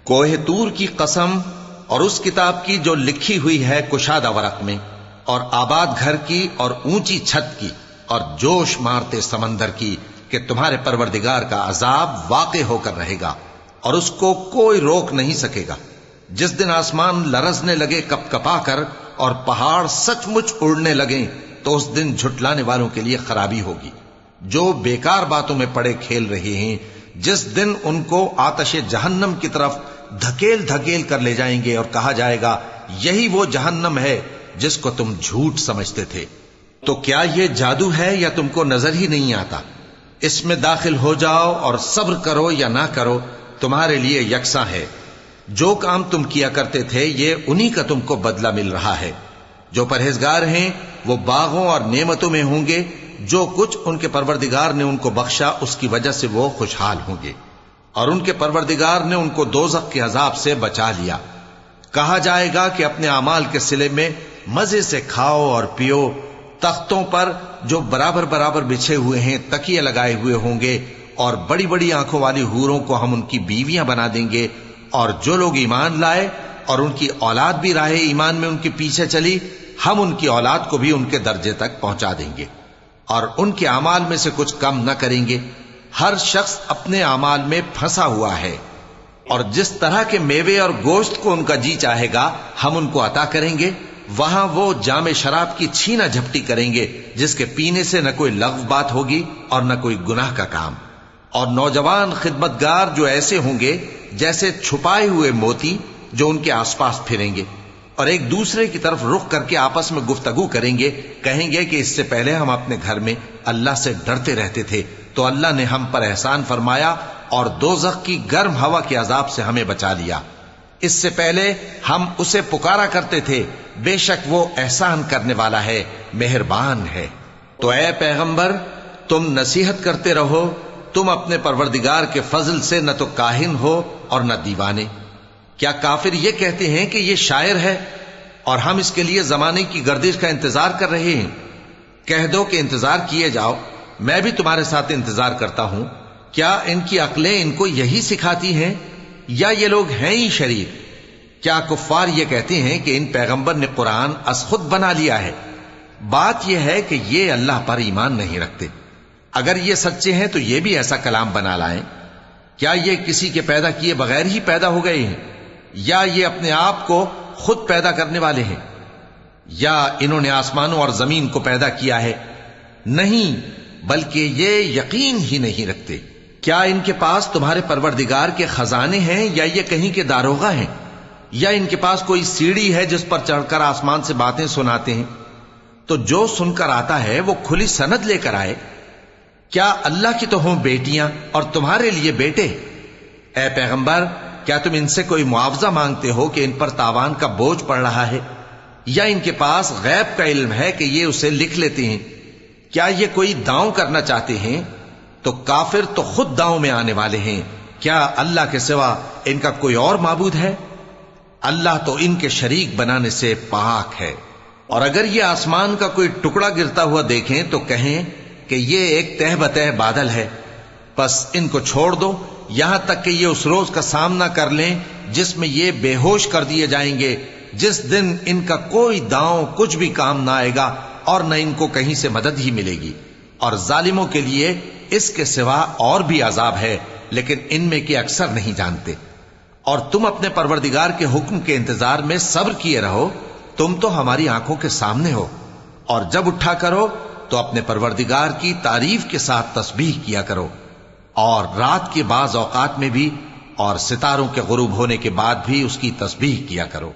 کوہ طور کی قسم اور اس کتاب کی جو لکھی ہوئی ہے کشادہ ورق میں، اور آباد گھر کی اور اونچی چھت کی، اور جوش مارتے سمندر کی، کہ تمہارے پروردگار کا عذاب واقع ہو کر رہے گا اور اس کو کوئی روک نہیں سکے گا۔ جس دن آسمان لرزنے لگے کپ کپا کر اور پہاڑ سچ مچ اڑنے لگیں، تو اس دن جھٹلانے والوں کے لیے خرابی ہوگی جو بیکار باتوں میں پڑے کھیل رہے ہیں۔ جس دن ان کو آتش جہنم کی طرف دھکیل دھکیل کر لے جائیں گے اور کہا جائے گا یہی وہ جہنم ہے جس کو تم جھوٹ سمجھتے تھے۔ تو کیا یہ جادو ہے یا تم کو نظر ہی نہیں آتا؟ اس میں داخل ہو جاؤ اور صبر کرو یا نہ کرو، تمہارے لیے یکساں ہے۔ جو کام تم کیا کرتے تھے یہ انہی کا تم کو بدلہ مل رہا ہے۔ جو پرہیزگار ہیں وہ باغوں اور نعمتوں میں ہوں گے، جو کچھ ان کے پروردگار نے ان کو بخشا اس کی وجہ سے وہ خوشحال ہوں گے، اور ان کے پروردگار نے ان کو دوزخ کے عذاب سے بچا لیا۔ کہا جائے گا کہ اپنے اعمال کے صلے میں مزے سے کھاؤ اور پیو، تختوں پر جو برابر برابر بچھے ہوئے ہیں تکیے لگائے ہوئے ہوں گے، اور بڑی بڑی آنکھوں والی حوروں کو ہم ان کی بیویاں بنا دیں گے، اور جو لوگ ایمان لائے اور ان کی اولاد بھی راہ ایمان میں ان کے پیچھے چلی، ہم ان کی اولاد کو بھی ان کے درجے تک پہنچا دیں گے، اور ان کے اعمال میں سے کچھ کم نہ کریں گے۔ ہر شخص اپنے اعمال میں پھنسا ہوا ہے، اور جس طرح کے میوے اور گوشت کو ان کا جی چاہے گا ہم ان کو عطا کریں گے۔ وہاں وہ جام شراب کی چھینا جھپٹی کریں گے جس کے پینے سے نہ کوئی لغو بات ہوگی اور نہ کوئی گناہ کا کام۔ اور نوجوان خدمتگار جو ایسے ہوں گے جیسے چھپائے ہوئے موتی جو ان کے آس پاس پھریں گے، اور ایک دوسرے کی طرف رخ کر کے آپس میں گفتگو کریں گے، کہیں گے کہ اس سے پہلے ہم اپنے گھر میں اللہ سے ڈرتے رہتے تھے، تو اللہ نے ہم پر احسان فرمایا اور دوزخ کی گرم ہوا کے عذاب سے ہمیں بچا لیا۔ اس سے پہلے ہم اسے پکارا کرتے تھے، بے شک وہ احسان کرنے والا ہے، مہربان ہے۔ تو اے پیغمبر تم نصیحت کرتے رہو، تم اپنے پروردگار کے فضل سے نہ تو کاہن ہو اور نہ دیوانے۔ کیا کافر یہ کہتے ہیں کہ یہ شاعر ہے اور ہم اس کے لیے زمانے کی گردش کا انتظار کر رہے ہیں؟ کہہ دو کہ انتظار کیے جاؤ، میں بھی تمہارے ساتھ انتظار کرتا ہوں۔ کیا ان کی عقلیں ان کو یہی سکھاتی ہیں یا یہ لوگ ہیں ہی شریر؟ کیا کفار یہ کہتے ہیں کہ ان پیغمبر نے قرآن از خود بنا لیا ہے؟ بات یہ ہے کہ یہ اللہ پر ایمان نہیں رکھتے۔ اگر یہ سچے ہیں تو یہ بھی ایسا کلام بنا لائیں۔ کیا یہ کسی کے پیدا کیے بغیر ہی پیدا ہو گئے ہیں، یا یہ اپنے آپ کو خود پیدا کرنے والے ہیں، یا انہوں نے آسمانوں اور زمین کو پیدا کیا ہے؟ نہیں، بلکہ یہ یقین ہی نہیں رکھتے۔ کیا ان کے پاس تمہارے پروردگار کے خزانے ہیں یا یہ کہیں کے داروغہ ہیں، یا ان کے پاس کوئی سیڑھی ہے جس پر چڑھ کر آسمان سے باتیں سناتے ہیں؟ تو جو سن کر آتا ہے وہ کھلی سند لے کر آئے۔ کیا اللہ کی تو ہوں بیٹیاں اور تمہارے لیے بیٹے؟ اے پیغمبر کیا تم ان سے کوئی معاوضہ مانگتے ہو کہ ان پر تاوان کا بوجھ پڑ رہا ہے، یا ان کے پاس غیب کا علم ہے کہ یہ اسے لکھ لیتے ہیں؟ کیا یہ کوئی داؤں کرنا چاہتے ہیں؟ تو کافر تو خود داؤں میں آنے والے ہیں۔ کیا اللہ کے سوا ان کا کوئی اور معبود ہے؟ اللہ تو ان کے شریک بنانے سے پاک ہے۔ اور اگر یہ آسمان کا کوئی ٹکڑا گرتا ہوا دیکھیں تو کہیں کہ یہ ایک تہ بتہ بادل ہے، پس ان کو چھوڑ دو یہاں تک کہ یہ اس روز کا سامنا کر لیں جس میں یہ بے ہوش کر دیے جائیں گے، جس دن ان کا کوئی داؤں کچھ بھی کام نہ آئے گا اور نہ ان کو کہیں سے مدد ہی ملے گی۔ اور ظالموں کے لیے اس کے سوا اور بھی عذاب ہے، لیکن ان میں کے اکثر نہیں جانتے۔ اور تم اپنے پروردگار کے حکم کے انتظار میں صبر کیے رہو، تم تو ہماری آنکھوں کے سامنے ہو۔ اور جب اٹھا کرو تو اپنے پروردگار کی تعریف کے ساتھ تسبیح کیا کرو، اور رات کے بعض اوقات میں بھی اور ستاروں کے غروب ہونے کے بعد بھی اس کی تسبیح کیا کرو۔